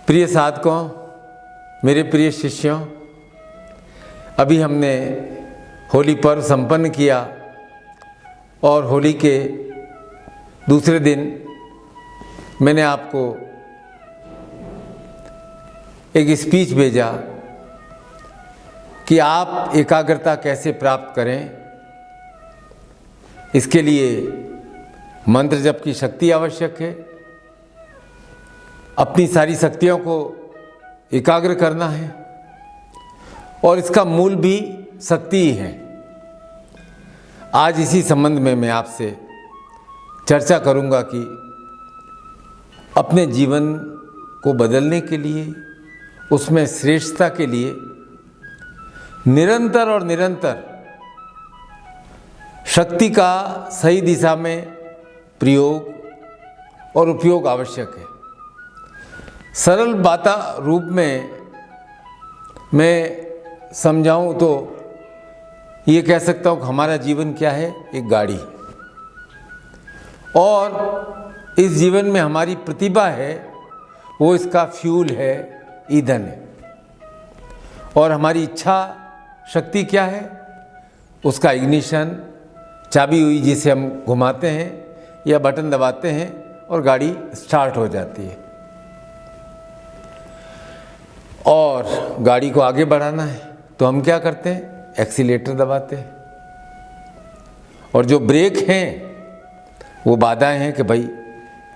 प्रिय साधकों, मेरे प्रिय शिष्यों, अभी हमने होली पर्व संपन्न किया और होली के दूसरे दिन मैंने आपको एक स्पीच भेजा कि आप एकाग्रता कैसे प्राप्त करें। इसके लिए मंत्र जप की शक्ति आवश्यक है। अपनी सारी शक्तियों को एकाग्र करना है और इसका मूल भी शक्ति ही है। आज इसी संबंध में मैं आपसे चर्चा करूंगा कि अपने जीवन को बदलने के लिए, उसमें श्रेष्ठता के लिए निरंतर शक्ति का सही दिशा में प्रयोग और उपयोग आवश्यक है। सरल बाता रूप में मैं समझाऊं तो ये कह सकता हूं कि हमारा जीवन क्या है, एक गाड़ी, और इस जीवन में हमारी प्रतिभा है, वो इसका फ्यूल है, ईंधन है। और हमारी इच्छा शक्ति क्या है, उसका इग्निशन, चाबी हुई जिसे हम घुमाते हैं या बटन दबाते हैं और गाड़ी स्टार्ट हो जाती है। और गाड़ी को आगे बढ़ाना है तो हम क्या करते हैं, एक्सीलेटर दबाते हैं। और जो ब्रेक हैं वो बाधाएं हैं कि भाई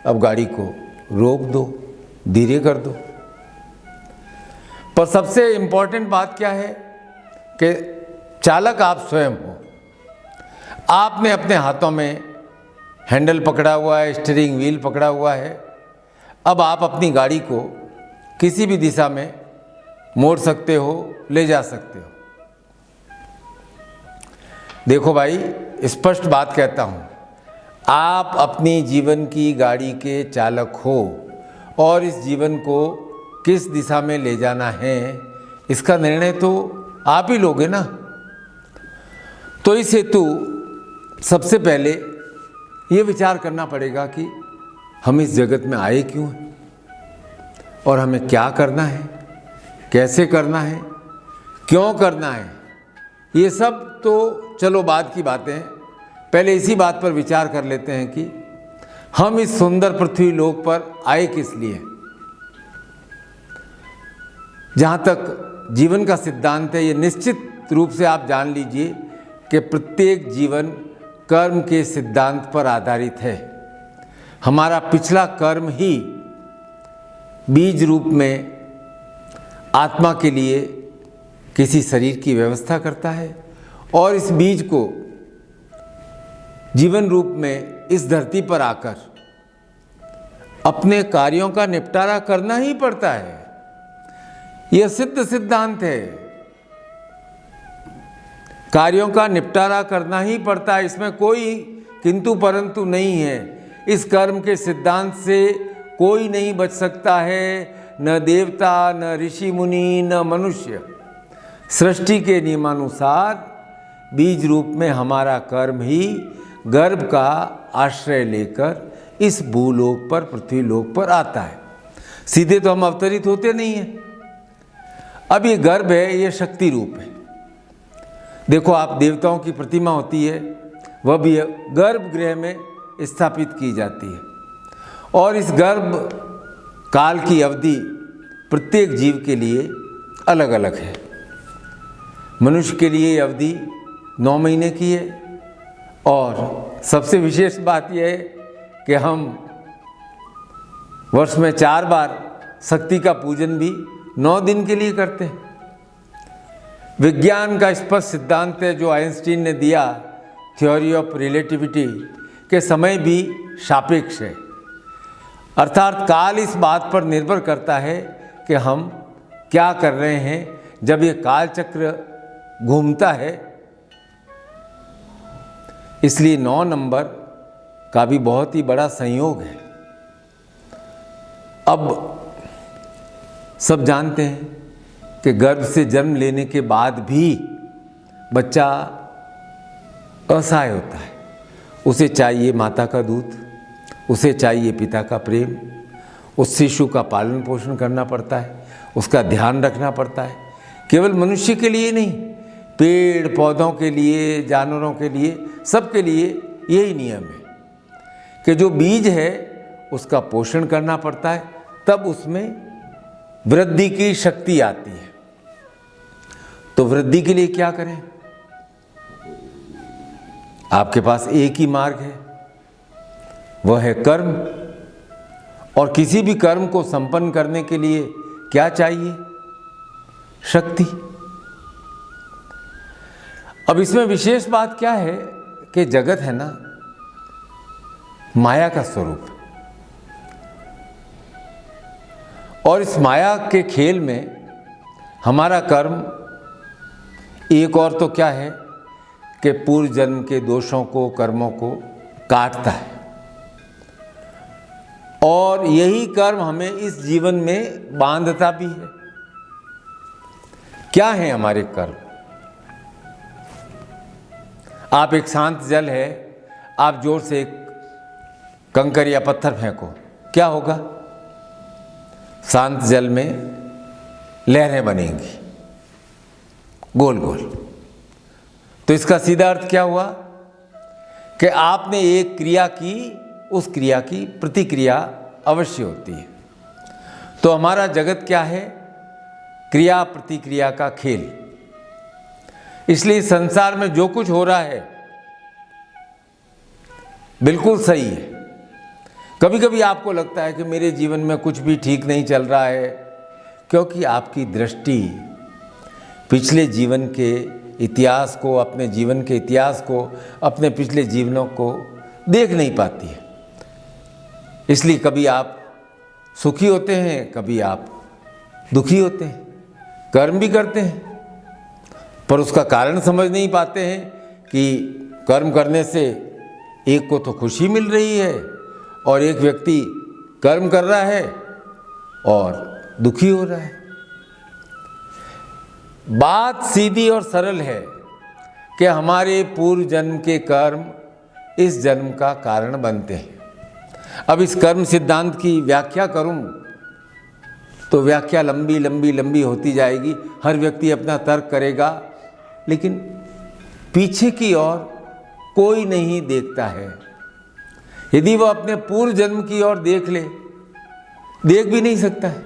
अब गाड़ी को रोक दो, धीरे कर दो। पर सबसे इम्पोर्टेंट बात क्या है कि चालक आप स्वयं हो। आपने अपने हाथों में हैंडल पकड़ा हुआ है, स्टीयरिंग व्हील पकड़ा हुआ है। अब आप अपनी गाड़ी को किसी भी दिशा में मोड़ सकते हो, ले जा सकते हो। देखो भाई, स्पष्ट बात कहता हूं, आप अपनी जीवन की गाड़ी के चालक हो और इस जीवन को किस दिशा में ले जाना है इसका निर्णय तो आप ही लोगे ना। तो इस हेतु सबसे पहले ये विचार करना पड़ेगा कि हम इस जगत में आए क्यों हैं और हमें क्या करना है, कैसे करना है, क्यों करना है। ये सब तो चलो बाद की बातें हैं। पहले इसी बात पर विचार कर लेते हैं कि हम इस सुंदर पृथ्वी लोक पर आए किस लिए। जहाँ तक जीवन का सिद्धांत है, ये निश्चित रूप से आप जान लीजिए कि प्रत्येक जीवन कर्म के सिद्धांत पर आधारित है। हमारा पिछला कर्म ही बीज रूप में आत्मा के लिए किसी शरीर की व्यवस्था करता है और इस बीज को जीवन रूप में इस धरती पर आकर अपने कार्यों का निपटारा करना ही पड़ता है। यह सिद्ध सिद्धांत है। कार्यों का निपटारा करना ही पड़ता है, इसमें कोई किंतु परंतु नहीं है। इस कर्म के सिद्धांत से कोई नहीं बच सकता है, न देवता, न ऋषि मुनि, न मनुष्य। सृष्टि के नियमानुसार बीज रूप में हमारा कर्म ही गर्भ का आश्रय लेकर इस भूलोक पर, पृथ्वी लोक पर आता है। सीधे तो हम अवतरित होते नहीं हैं। अब ये गर्भ है, ये शक्ति रूप है। देखो, आप देवताओं की प्रतिमा होती है, वह भी गर्भगृह में स्थापित की जाती है। और इस गर्भ काल की अवधि प्रत्येक जीव के लिए अलग अलग है। मनुष्य के लिए अवधि 9 महीने की है। और सबसे विशेष बात यह है कि हम वर्ष में 4 बार शक्ति का पूजन भी 9 दिन के लिए करते हैं। विज्ञान का स्पष्ट सिद्धांत है जो आइंस्टीन ने दिया, थ्योरी ऑफ रिलेटिविटी, के समय भी सापेक्ष है। अर्थात काल इस बात पर निर्भर करता है कि हम क्या कर रहे हैं। जब ये काल चक्र घूमता है, इसलिए 9 नंबर का भी बहुत ही बड़ा संयोग है। अब सब जानते हैं कि गर्भ से जन्म लेने के बाद भी बच्चा असहाय होता है। उसे चाहिए माता का दूध, उसे चाहिए पिता का प्रेम, उस शिशु का पालन पोषण करना पड़ता है, उसका ध्यान रखना पड़ता है। केवल मनुष्य के लिए नहीं, पेड़ पौधों के लिए, जानवरों के लिए, सबके लिए यही नियम है कि जो बीज है उसका पोषण करना पड़ता है, तब उसमें वृद्धि की शक्ति आती है। तो वृद्धि के लिए क्या करें? आपके पास एक ही मार्ग है, वह है कर्म। और किसी भी कर्म को संपन्न करने के लिए क्या चाहिए? शक्ति। अब इसमें विशेष बात क्या है कि जगत है ना, माया का स्वरूप, और इस माया के खेल में हमारा कर्म एक और तो क्या है कि पूर्व जन्म के दोषों को, कर्मों को काटता है, और यही कर्म हमें इस जीवन में बांधता भी है। क्या है हमारे कर्म? आप एक शांत जल है, आप जोर से एक कंकर या पत्थर फेंको, क्या होगा? शांत जल में लहरें बनेंगी गोल गोल। तो इसका सीधा अर्थ क्या हुआ कि आपने एक क्रिया की, उस क्रिया की प्रतिक्रिया अवश्य होती है। तो हमारा जगत क्या है? क्रिया प्रतिक्रिया का खेल। इसलिए संसार में जो कुछ हो रहा है बिल्कुल सही है। कभी कभी आपको लगता है कि मेरे जीवन में कुछ भी ठीक नहीं चल रहा है, क्योंकि आपकी दृष्टि पिछले जीवन के इतिहास को, अपने जीवन के इतिहास को, अपने पिछले जीवनों को देख नहीं पाती है। इसलिए कभी आप सुखी होते हैं, कभी आप दुखी होते हैं, कर्म भी करते हैं, पर उसका कारण समझ नहीं पाते हैं कि कर्म करने से एक को तो खुशी मिल रही है और एक व्यक्ति कर्म कर रहा है और दुखी हो रहा है। बात सीधी और सरल है कि हमारे पूर्व जन्म के कर्म इस जन्म का कारण बनते हैं। अब इस कर्म सिद्धांत की व्याख्या करूं तो व्याख्या लंबी लंबी लंबी होती जाएगी, हर व्यक्ति अपना तर्क करेगा, लेकिन पीछे की ओर कोई नहीं देखता है। यदि वह अपने पूर्व जन्म की ओर देख ले, देख भी नहीं सकता है।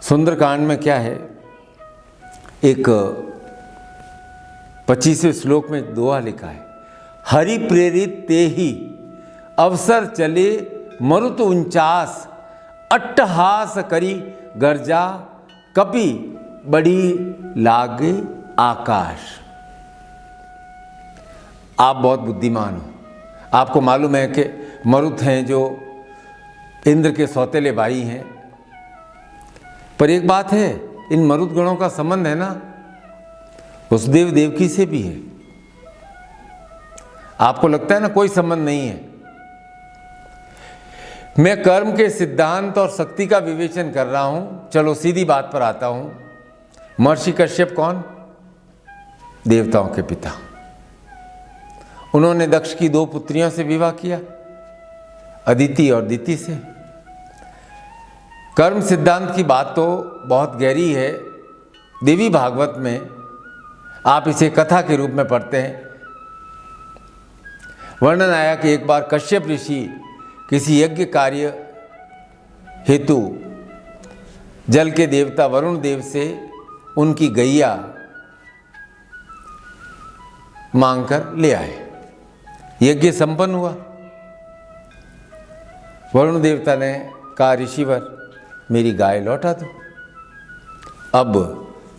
सुंदरकांड में क्या है, एक 25वें श्लोक में दोहा लिखा है, हरि प्रेरित ते ही अवसर चले मरुत 49, अट्टहास करी गर्जा कपि बड़ी लागे आकाश। आप बहुत बुद्धिमान हो, आपको मालूम है कि मरुत हैं जो इंद्र के सौतेले भाई हैं, पर एक बात है, इन मरुत गणों का संबंध है ना वसुदेव देवकी से भी है। आपको लगता है ना कोई संबंध नहीं है। मैं कर्म के सिद्धांत और शक्ति का विवेचन कर रहा हूं। चलो सीधी बात पर आता हूं। महर्षि कश्यप कौन? देवताओं के पिता। उन्होंने दक्ष की 2 पुत्रियों से विवाह किया, अदिति और दिति से। कर्म सिद्धांत की बात तो बहुत गहरी है। देवी भागवत में आप इसे कथा के रूप में पढ़ते हैं। वर्णन आया कि एक बार कश्यप ऋषि किसी यज्ञ कार्य हेतु जल के देवता वरुण देव से उनकी गैया मांगकर ले आए। यज्ञ संपन्न हुआ। वरुण देवता ने कहा, ऋषिवर मेरी गाय लौटा दो। अब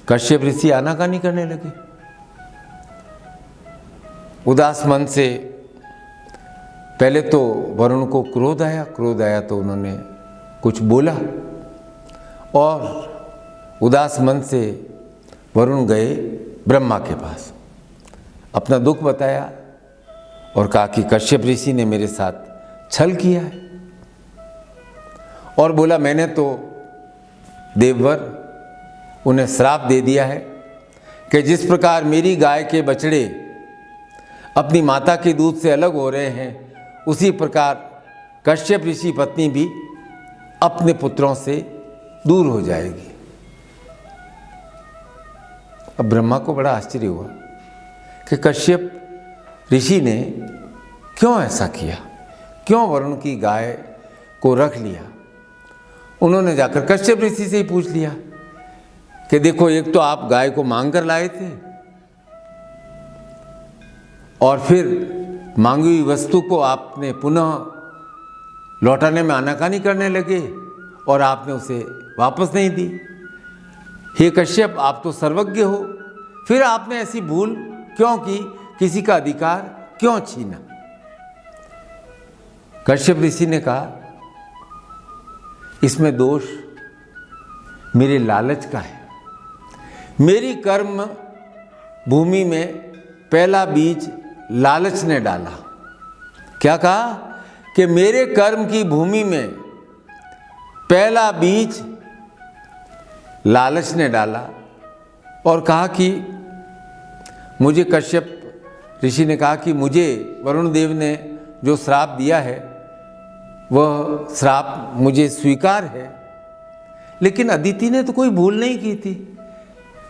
कश्यप ऋषि आनाकानी करने लगे। उदास मन से पहले तो वरुण को क्रोध आया तो उन्होंने कुछ बोला, और उदास मन से वरुण गए ब्रह्मा के पास, अपना दुख बताया और कहा कि कश्यप ऋषि ने मेरे साथ छल किया है, और बोला मैंने तो देववर उन्हें श्राप दे दिया है कि जिस प्रकार मेरी गाय के बछड़े अपनी माता के दूध से अलग हो रहे हैं, उसी प्रकार कश्यप ऋषि पत्नी भी अपने पुत्रों से दूर हो जाएगी। अब ब्रह्मा को बड़ा आश्चर्य हुआ कि कश्यप ऋषि ने क्यों ऐसा किया, क्यों वरुण की गाय को रख लिया। उन्होंने जाकर कश्यप ऋषि से ही पूछ लिया कि देखो, एक तो आप गाय को मांग कर लाए थे और फिर मांगी हुई वस्तु को आपने पुनः लौटाने में आनाकानी करने लगे और आपने उसे वापस नहीं दी। हे कश्यप, आप तो सर्वज्ञ हो, फिर आपने ऐसी भूल क्यों की, किसी का अधिकार क्यों छीना। कश्यप ऋषि ने कहा, इसमें दोष मेरे लालच का है। मेरी कर्म भूमि में पहला बीज लालच ने डाला। क्या कहा कि मेरे कर्म की भूमि में पहला बीज लालच ने डाला और कहा कि मुझे, कश्यप ऋषि ने कहा कि मुझे वरुण देव ने जो श्राप दिया है वह श्राप मुझे स्वीकार है, लेकिन अदिति ने तो कोई भूल नहीं की थी,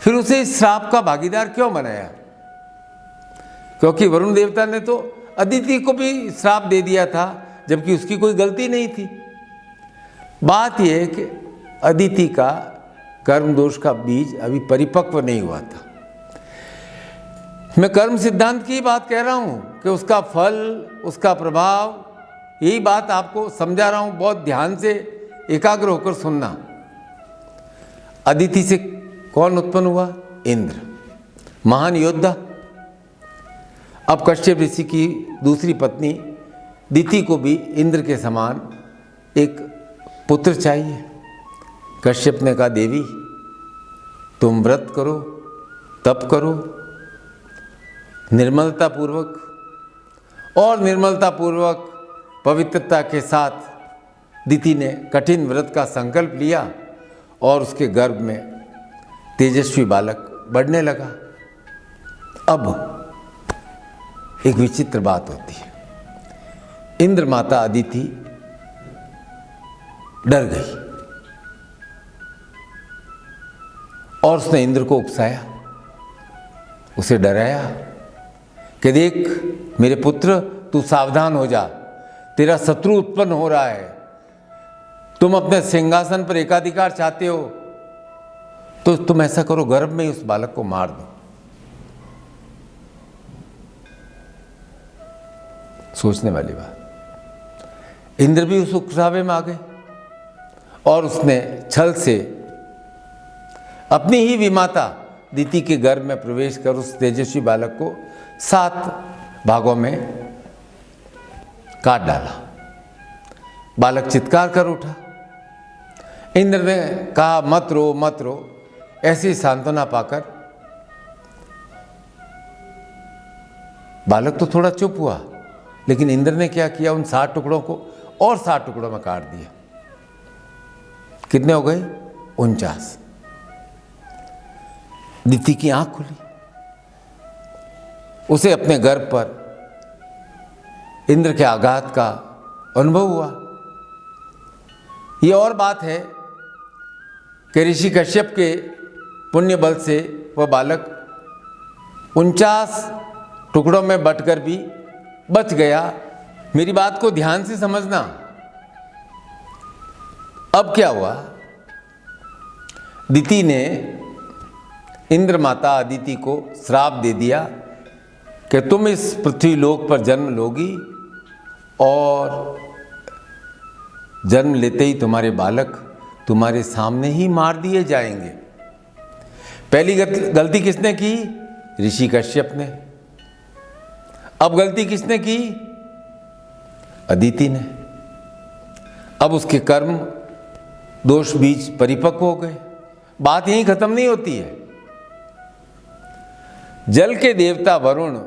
फिर उसे इस श्राप का भागीदार क्यों बनाया। क्योंकि वरुण देवता ने तो अदिति को भी श्राप दे दिया था जबकि उसकी कोई गलती नहीं थी। बात यह है कि अदिति का कर्म दोष का बीज अभी परिपक्व नहीं हुआ था। मैं कर्म सिद्धांत की बात कह रहा हूं कि उसका फल, उसका प्रभाव, यही बात आपको समझा रहा हूं। बहुत ध्यान से एकाग्र होकर सुनना। अदिति से कौन उत्पन्न हुआ? इंद्र, महान योद्धा। अब कश्यप ऋषि की दूसरी पत्नी दिति को भी इंद्र के समान एक पुत्र चाहिए। कश्यप ने कहा, देवी तुम व्रत करो, तप करो निर्मलता पूर्वक, और निर्मलता पूर्वक पवित्रता के साथ दिति ने कठिन व्रत का संकल्प लिया और उसके गर्भ में तेजस्वी बालक बढ़ने लगा। अब एक विचित्र बात होती है। इंद्र माता अदिति डर गई और उसने इंद्र को उकसाया, उसे डराया कि देख मेरे पुत्र, तू सावधान हो जा, तेरा शत्रु उत्पन्न हो रहा है। तुम अपने सिंहासन पर एकाधिकार चाहते हो तो तुम ऐसा करो, गर्भ में ही उस बालक को मार दो। सोचने वाली बात। इंद्र भी उस उकसावे में आ गए और उसने छल से अपनी ही विमाता दिति के गर्भ में प्रवेश कर उस तेजस्वी बालक को 7 भागों में काट डाला। बालक चित्कार कर उठा। इंद्र ने कहा, मत रो मत रो। ऐसी सांत्वना पाकर बालक तो थोड़ा चुप हुआ, लेकिन इंद्र ने क्या किया, उन 7 टुकड़ों को और 7 टुकड़ों में काट दिया। कितने हो गए? 49। दिति की आंख खुली, उसे अपने गर्भ पर इंद्र के आघात का अनुभव हुआ। यह और बात है कि ऋषि कश्यप के पुण्य बल से वह बालक 49 टुकड़ों में बंटकर भी बच गया। मेरी बात को ध्यान से समझना। अब क्या हुआ? दिति ने इंद्र माता अदिति को श्राप दे दिया कि तुम इस पृथ्वी लोक पर जन्म लोगी और जन्म लेते ही तुम्हारे बालक तुम्हारे सामने ही मार दिए जाएंगे। पहली गलती किसने की? ऋषि कश्यप ने। अब गलती किसने की? अदिति ने। अब उसके कर्म दोष बीज परिपक्व हो गए। बात यहीं खत्म नहीं होती है। जल के देवता वरुण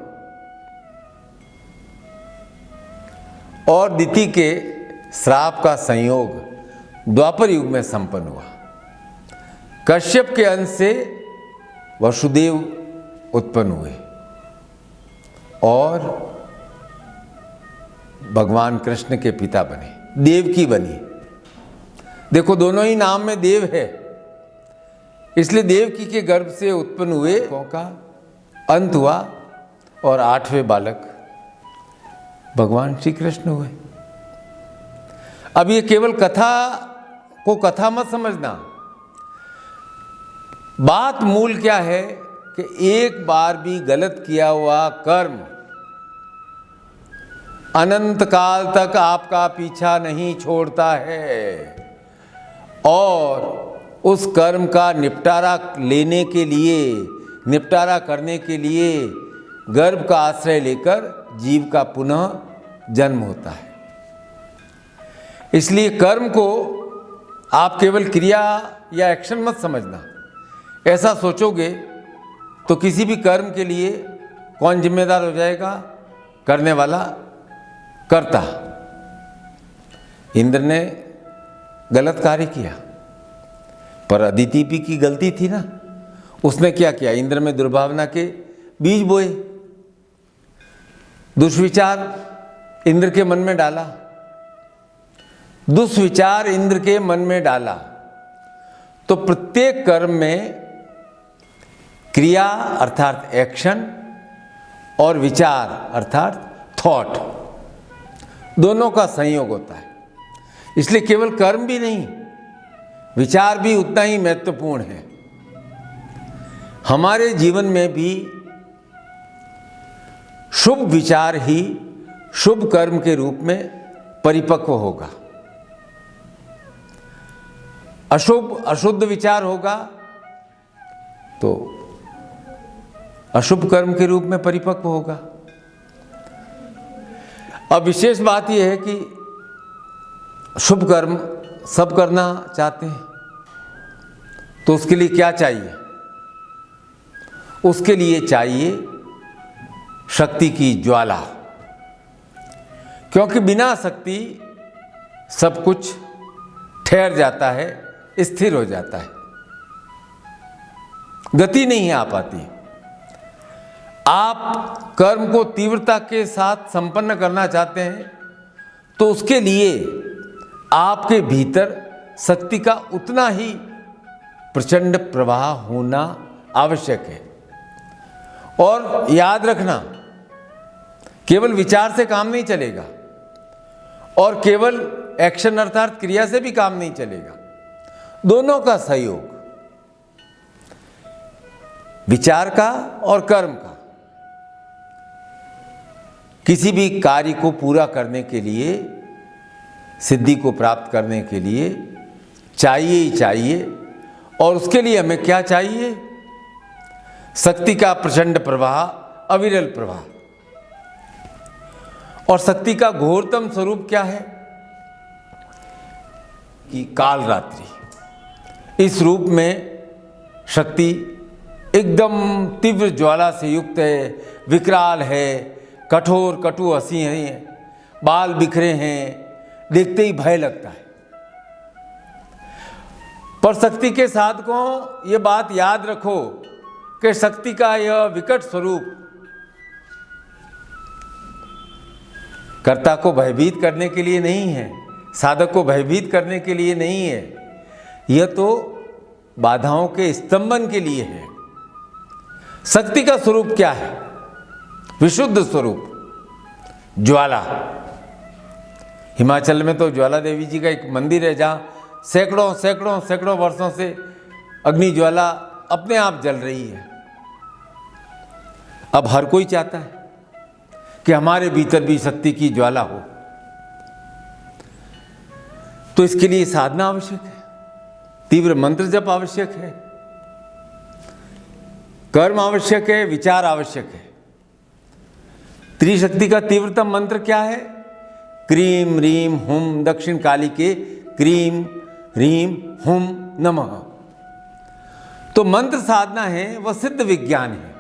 और दिति के श्राप का संयोग द्वापर युग में संपन्न हुआ। कश्यप के अंश से वसुदेव उत्पन्न हुए और भगवान कृष्ण के पिता बने, देवकी बनी। देखो दोनों ही नाम में देव है, इसलिए देवकी के गर्भ से उत्पन्न हुए का अंत हुआ और 8वें बालक भगवान श्री कृष्ण हुए। अब ये केवल कथा को कथा मत समझना, बात मूल क्या है कि एक बार भी गलत किया हुआ कर्म अनंत काल तक आपका पीछा नहीं छोड़ता है, और उस कर्म का निपटारा लेने के लिए, निपटारा करने के लिए गर्भ का आश्रय लेकर जीव का पुनः जन्म होता है। इसलिए कर्म को आप केवल क्रिया या एक्शन मत समझना। ऐसा सोचोगे तो किसी भी कर्म के लिए कौन जिम्मेदार हो जाएगा? करने वाला, कर्ता। इंद्र ने गलत कार्य किया, पर अदिति भी की गलती थी ना। उसने क्या किया? इंद्र में दुर्भावना के बीज बोए, दुष्विचार इंद्र के मन में डाला, दुष्विचार इंद्र के मन में डाला। तो प्रत्येक कर्म में क्रिया अर्थात एक्शन और विचार अर्थात थॉट, दोनों का संयोग होता है। इसलिए केवल कर्म भी नहीं, विचार भी उतना ही महत्वपूर्ण है। हमारे जीवन में भी शुभ विचार ही शुभ कर्म के रूप में परिपक्व होगा, अशुद्ध विचार होगा तो अशुभ कर्म के रूप में परिपक्व होगा। अब विशेष बात यह है कि शुभ कर्म सब करना चाहते हैं, तो उसके लिए क्या चाहिए? उसके लिए चाहिए शक्ति की ज्वाला, क्योंकि बिना शक्ति सब कुछ ठहर जाता है, स्थिर हो जाता है, गति नहीं आ पाती। आप कर्म को तीव्रता के साथ संपन्न करना चाहते हैं तो उसके लिए आपके भीतर शक्ति का उतना ही प्रचंड प्रवाह होना आवश्यक है। और याद रखना, केवल विचार से काम नहीं चलेगा और केवल एक्शन अर्थात क्रिया से भी काम नहीं चलेगा। दोनों का सहयोग, विचार का और कर्म का, किसी भी कार्य को पूरा करने के लिए, सिद्धि को प्राप्त करने के लिए चाहिए ही चाहिए। और उसके लिए हमें क्या चाहिए? शक्ति का प्रचंड प्रवाह, अविरल प्रवाह। और शक्ति का घोरतम स्वरूप क्या है? कि काल रात्रि। इस रूप में शक्ति एकदम तीव्र ज्वाला से युक्त है, विकराल है, कठोर कटु हंसी है, बाल बिखरे हैं, देखते ही भय लगता है। पर शक्ति के साधकों ये बात याद रखो कि शक्ति का यह विकट स्वरूप कर्ता को भयभीत करने के लिए नहीं है, साधक को भयभीत करने के लिए नहीं है, यह तो बाधाओं के स्तंभन के लिए है। शक्ति का स्वरूप क्या है? विशुद्ध स्वरूप, ज्वाला। हिमाचल में तो ज्वाला देवी जी का एक मंदिर है जहाँ सैकड़ों वर्षों से अग्नि ज्वाला अपने आप जल रही है। अब हर कोई चाहता है कि हमारे भीतर भी शक्ति की ज्वाला हो, तो इसके लिए साधना आवश्यक है, तीव्र मंत्र जप आवश्यक है, कर्म आवश्यक है, विचार आवश्यक है। त्रिशक्ति का तीव्रतम मंत्र क्या है? क्रीम रीम हुम, दक्षिण काली के क्रीम रीम हुम नमः। तो मंत्र साधना है, वह सिद्ध विज्ञान है।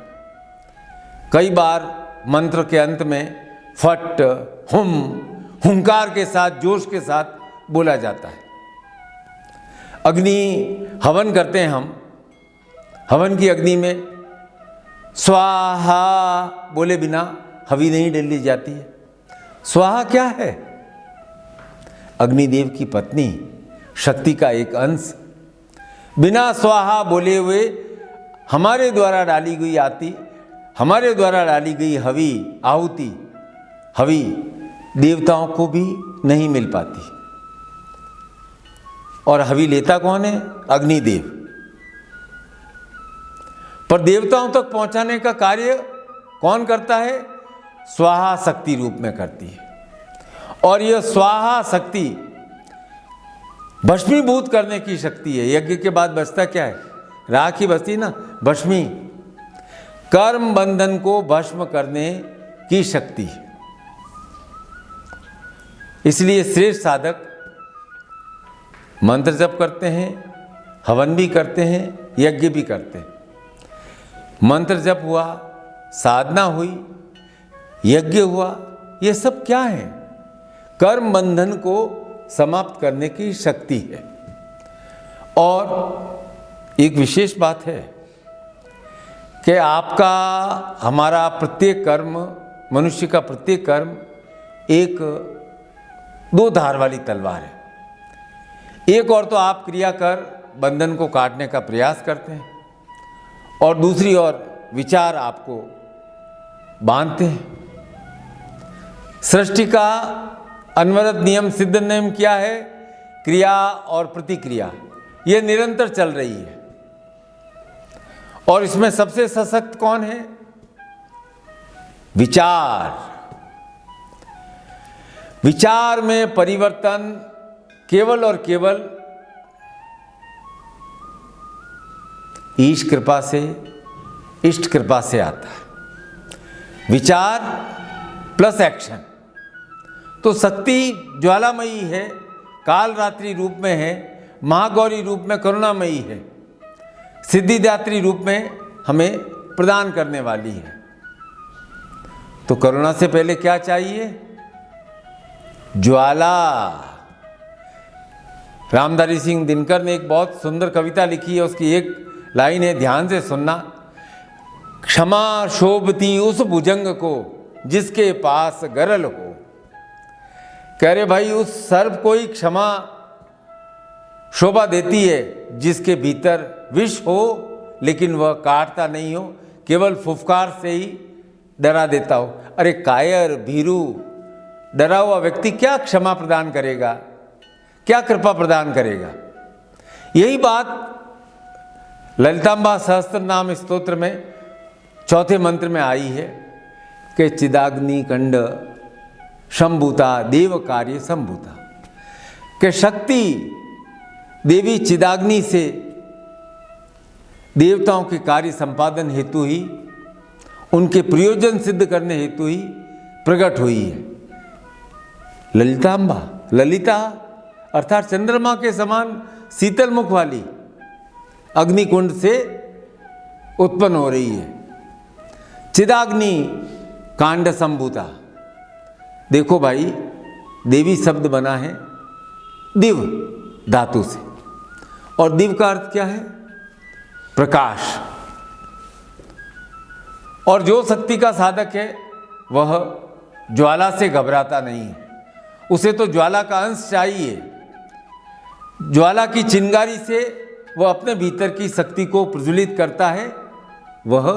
कई बार मंत्र के अंत में फट हुम, हुंकार के साथ, जोश के साथ बोला जाता है। अग्नि हवन करते हैं हम, हवन की अग्नि में स्वाहा बोले बिना हवि नहीं डली जाती है। स्वाहा क्या है? अग्निदेव की पत्नी शक्ति का एक अंश। बिना स्वाहा बोले हुए हमारे द्वारा डाली गई हमारे द्वारा डाली गई हवी देवताओं को भी नहीं मिल पाती। और हवी लेता कौन है? अग्निदेव। पर देवताओं तक पहुंचाने का कार्य कौन करता है? स्वाहा शक्ति रूप में करती है। और यह स्वाहा शक्ति भस्मीभूत करने की शक्ति है। यज्ञ के बाद बचता क्या है? राख ही बचती ना, भस्मी। कर्म बंधन को भस्म करने की शक्ति है। इसलिए श्रेष्ठ साधक मंत्र जप करते हैं, हवन भी करते हैं, यज्ञ भी करते हैं। मंत्र जप हुआ, साधना हुई, यज्ञ हुआ, ये सब क्या है? कर्म बंधन को समाप्त करने की शक्ति है। और एक विशेष बात है कि आपका हमारा प्रत्येक कर्म, मनुष्य का प्रत्येक कर्म एक दो धार वाली तलवार है। एक और तो आप क्रिया कर बंधन को काटने का प्रयास करते हैं, और दूसरी ओर विचार आपको बांधते हैं। सृष्टि का अनवरत नियम, सिद्ध नियम क्या है? क्रिया और प्रतिक्रिया, यह निरंतर चल रही है। और इसमें सबसे सशक्त कौन है? विचार। विचार में परिवर्तन केवल और केवल ईश कृपा से, इष्ट कृपा से आता है। विचार प्लस एक्शन। तो शक्ति ज्वालामयी है, काल रात्रि रूप में है, महागौरी रूप में करुणामयी है, सिद्धिदात्री रूप में हमें प्रदान करने वाली है। तो करुणा से पहले क्या चाहिए? ज्वाला। रामधारी सिंह दिनकर ने एक बहुत सुंदर कविता लिखी है, उसकी एक लाइन है, ध्यान से सुनना। क्षमा शोभती उस भुजंग को जिसके पास गरल हो। कह रहे भाई, उस सर्प को ही क्षमा शोभा देती है जिसके भीतर विष हो, लेकिन वह काटता नहीं हो, केवल फुफकार से ही डरा देता हो। अरे कायर, भीरू, डरा हुआ व्यक्ति क्या क्षमा प्रदान करेगा? क्या कृपा प्रदान करेगा? यही बात ललितांबा सहस्त्र नाम स्तोत्र में चौथे मंत्र में आई है कि चिदाग्नि कंड शंभूता देव कार्य संभूता। कि शक्ति देवी चिदाग्नि से देवताओं के कार्य संपादन हेतु ही, उनके प्रयोजन सिद्ध करने हेतु ही प्रकट हुई है। ललितांबा, ललिता अर्थात चंद्रमा के समान शीतल मुख वाली अग्निकुंड से उत्पन्न हो रही है। चिदाग्नि कांड संभूता। देखो भाई, देवी शब्द बना है दिव धातु से, और दिव का अर्थ क्या है? प्रकाश। और जो शक्ति का साधक है वह ज्वाला से घबराता नहीं है। उसे तो ज्वाला का अंश चाहिए। ज्वाला की चिंगारी से वह अपने भीतर की शक्ति को प्रज्वलित करता है, वह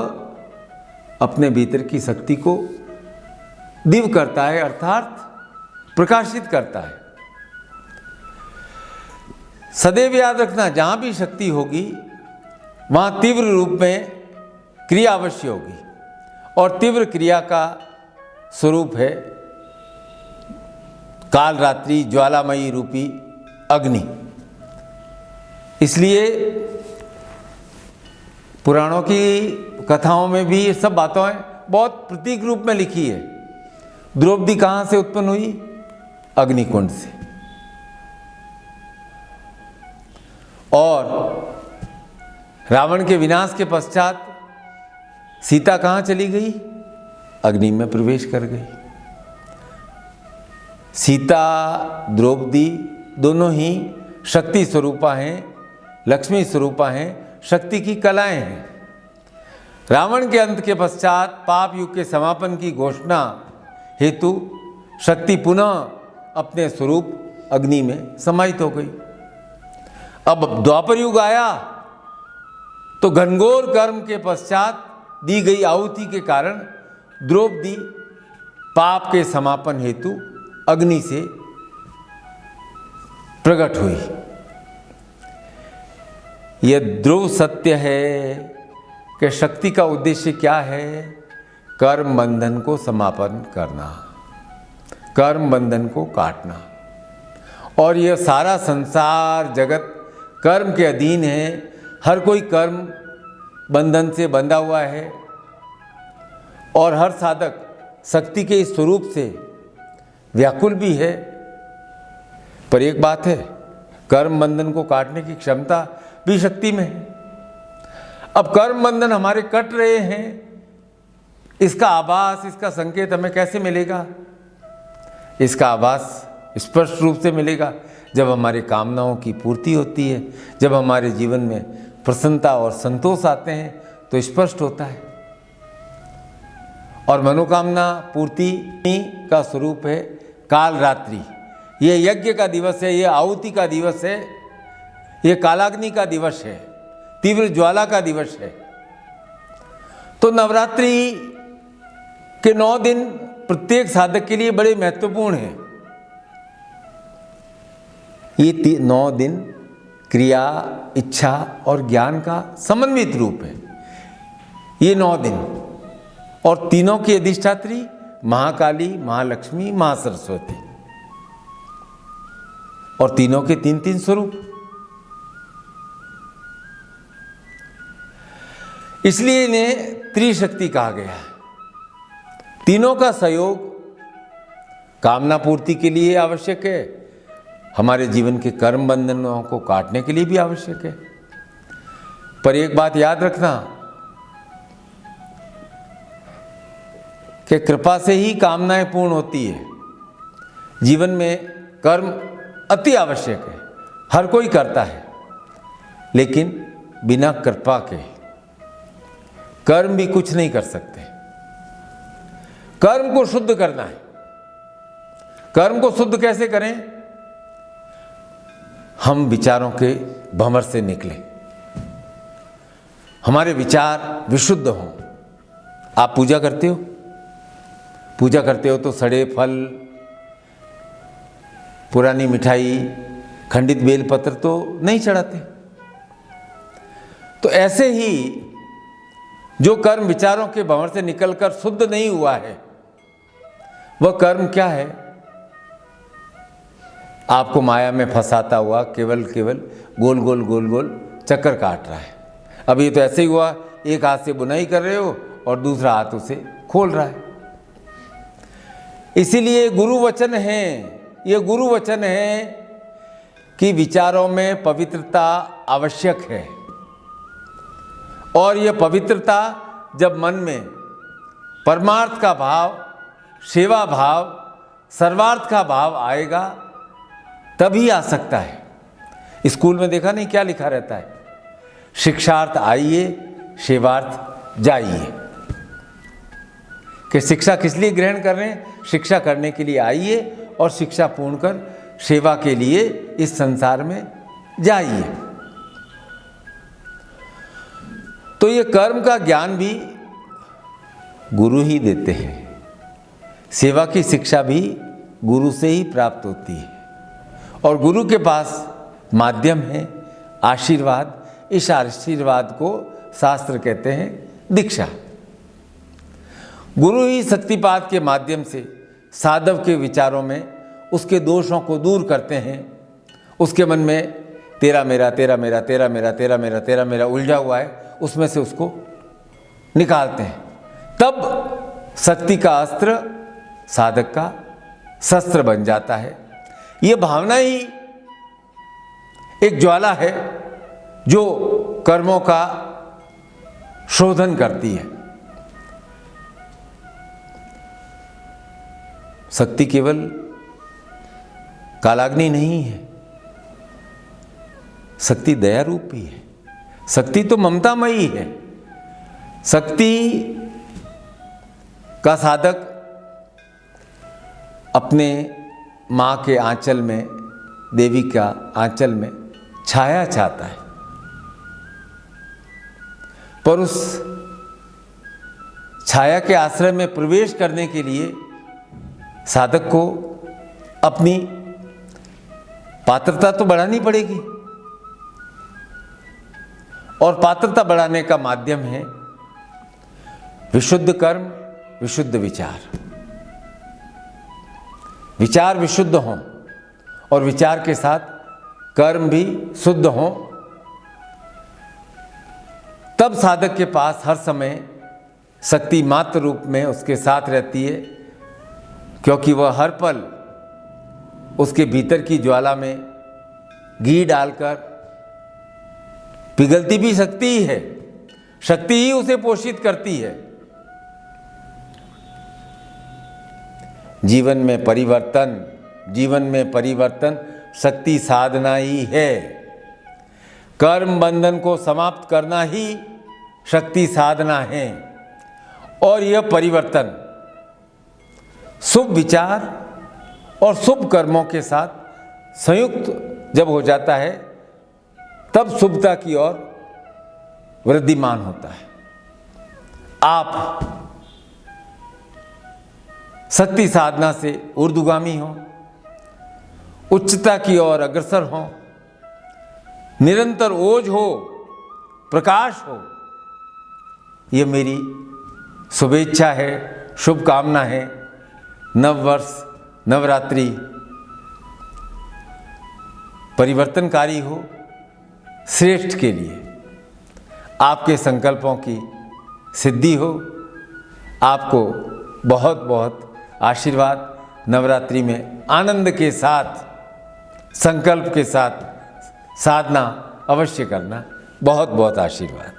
अपने भीतर की शक्ति को दिव्य करता है, अर्थात प्रकाशित करता है। सदैव याद रखना, जहां भी शक्ति होगी वहां तीव्र रूप में क्रिया अवश्य होगी, और तीव्र क्रिया का स्वरूप है काल रात्रि ज्वालामयी रूपी अग्नि। इसलिए पुराणों की कथाओं में भी ये सब बातें बहुत प्रतीक रूप में लिखी है। द्रौपदी कहाँ से उत्पन्न हुई? अग्निकुंड से। और रावण के विनाश के पश्चात सीता कहाँ चली गई? अग्नि में प्रवेश कर गई। सीता, द्रौपदी दोनों ही शक्ति स्वरूपा हैं, लक्ष्मी स्वरूपा हैं, शक्ति की कलाएं हैं। रावण के अंत के पश्चात पाप युग के समापन की घोषणा हेतु शक्ति पुनः अपने स्वरूप अग्नि में समाहित हो गई। अब द्वापर युग आया तो घनघोर कर्म के पश्चात दी गई आहुति के कारण द्रौपदी पाप के समापन हेतु अग्नि से प्रकट हुई। यह ध्रुव सत्य है कि शक्ति का उद्देश्य क्या है? कर्म बंधन को समापन करना, कर्म बंधन को काटना। और यह सारा संसार जगत कर्म के अधीन है। हर कोई कर्म बंधन से बंधा हुआ है और हर साधक शक्ति के इस स्वरूप से व्याकुल भी है। पर एक बात है, कर्म बंधन को काटने की क्षमता भी शक्ति में है। अब कर्म बंधन हमारे कट रहे हैं, इसका आभास, इसका संकेत हमें कैसे मिलेगा? इसका आभास स्पष्ट रूप से मिलेगा जब हमारी कामनाओं की पूर्ति होती है, जब हमारे जीवन में प्रसन्नता और संतोष आते हैं तो स्पष्ट होता है। और मनोकामना पूर्ति का स्वरूप है काल रात्रि। ये यज्ञ का दिवस है, ये आहुति का दिवस है, ये कालाग्नि का दिवस है, तीव्र ज्वाला का दिवस है। तो नवरात्रि के 9 दिन प्रत्येक साधक के लिए बड़े महत्वपूर्ण हैं। ये 9 दिन क्रिया, इच्छा और ज्ञान का समन्वित रूप है। ये 9 दिन, और तीनों की अधिष्ठात्री महाकाली, महालक्ष्मी, महासरस्वती, और तीनों के 3-3 स्वरूप। इसलिए इन्हें त्रिशक्ति कहा गया है। तीनों का सहयोग कामना पूर्ति के लिए आवश्यक है, हमारे जीवन के कर्म बंधनों को काटने के लिए भी आवश्यक है। पर एक बात याद रखना कि कृपा से ही कामनाएं पूर्ण होती है। जीवन में कर्म अति आवश्यक है, हर कोई करता है, लेकिन बिना कृपा के कर्म भी कुछ नहीं कर सकते। कर्म को शुद्ध करना है। कर्म को शुद्ध कैसे करें? हम विचारों के भंवर से निकलें, हमारे विचार विशुद्ध हों। आप पूजा करते हो? पूजा करते हो तो सड़े फल, पुरानी मिठाई, खंडित बेलपत्र तो नहीं चढ़ाते। तो ऐसे ही जो कर्म विचारों के भंवर से निकलकर शुद्ध नहीं हुआ है, वह कर्म क्या है? आपको माया में फंसाता हुआ केवल गोल गोल चक्कर काट रहा है। अब ये तो ऐसे ही हुआ, एक हाथ से बुनाई कर रहे हो और दूसरा हाथ उसे खोल रहा है। इसीलिए गुरु वचन है, ये गुरु वचन है कि विचारों में पवित्रता आवश्यक है। और यह पवित्रता जब मन में परमार्थ का भाव, सेवा भाव, सर्वार्थ का भाव आएगा तभी आ सकता है। स्कूल में देखा नहीं क्या लिखा रहता है? शिक्षार्थ आइए, सेवार्थ जाइए। कि शिक्षा किस लिए ग्रहण कर रहे हैं? शिक्षा करने के लिए आइए और शिक्षा पूर्ण कर सेवा के लिए इस संसार में जाइए। तो ये कर्म का ज्ञान भी गुरु ही देते हैं। सेवा की शिक्षा भी गुरु से ही प्राप्त होती है, और गुरु के पास माध्यम है आशीर्वाद। इस आशीर्वाद को शास्त्र कहते हैं दीक्षा। गुरु ही शक्तिपात के माध्यम से साधव के विचारों में उसके दोषों को दूर करते हैं। उसके मन में तेरा मेरा, तेरा मेरा, तेरा मेरा, तेरा मेरा, तेरा मेरा उलझा हुआ है, उसमें से उसको निकालते हैं। तब शक्ति का अस्त्र साधक का शस्त्र बन जाता है। ये भावना ही एक ज्वाला है जो कर्मों का शोधन करती है। शक्ति केवल कालाग्नि नहीं है, शक्ति दया रूप भी है। शक्ति तो ममतामयी है। शक्ति का साधक अपने माँ के आंचल में, देवी का आंचल में छाया चाहता है, पर उस छाया के आश्रय में प्रवेश करने के लिए साधक को अपनी पात्रता तो बढ़ानी पड़ेगी, और पात्रता बढ़ाने का माध्यम है विशुद्ध कर्म, विशुद्ध विचार। विचार विशुद्ध हों और विचार के साथ कर्म भी शुद्ध हों, तब साधक के पास हर समय शक्ति मात्र रूप में उसके साथ रहती है, क्योंकि वह हर पल उसके भीतर की ज्वाला में घी डालकर पिघलती भी शक्ति ही है, शक्ति ही उसे पोषित करती है। जीवन में परिवर्तन शक्ति साधना ही है। कर्म बंधन को समाप्त करना ही शक्ति साधना है, और यह परिवर्तन शुभ विचार और शुभ कर्मों के साथ संयुक्त जब हो जाता है, तब शुभता की ओर वृद्धिमान होता है। आप शक्ति साधना से ऊर्ध्वगामी हो, उच्चता की ओर अग्रसर हो, निरंतर ओज हो, प्रकाश हो, ये मेरी शुभेच्छा है, शुभकामना है। नववर्ष, नवरात्रि परिवर्तनकारी हो, श्रेष्ठ के लिए आपके संकल्पों की सिद्धि हो। आपको बहुत बहुत आशीर्वाद। नवरात्रि में आनंद के साथ, संकल्प के साथ साधना अवश्य करना। बहुत बहुत आशीर्वाद।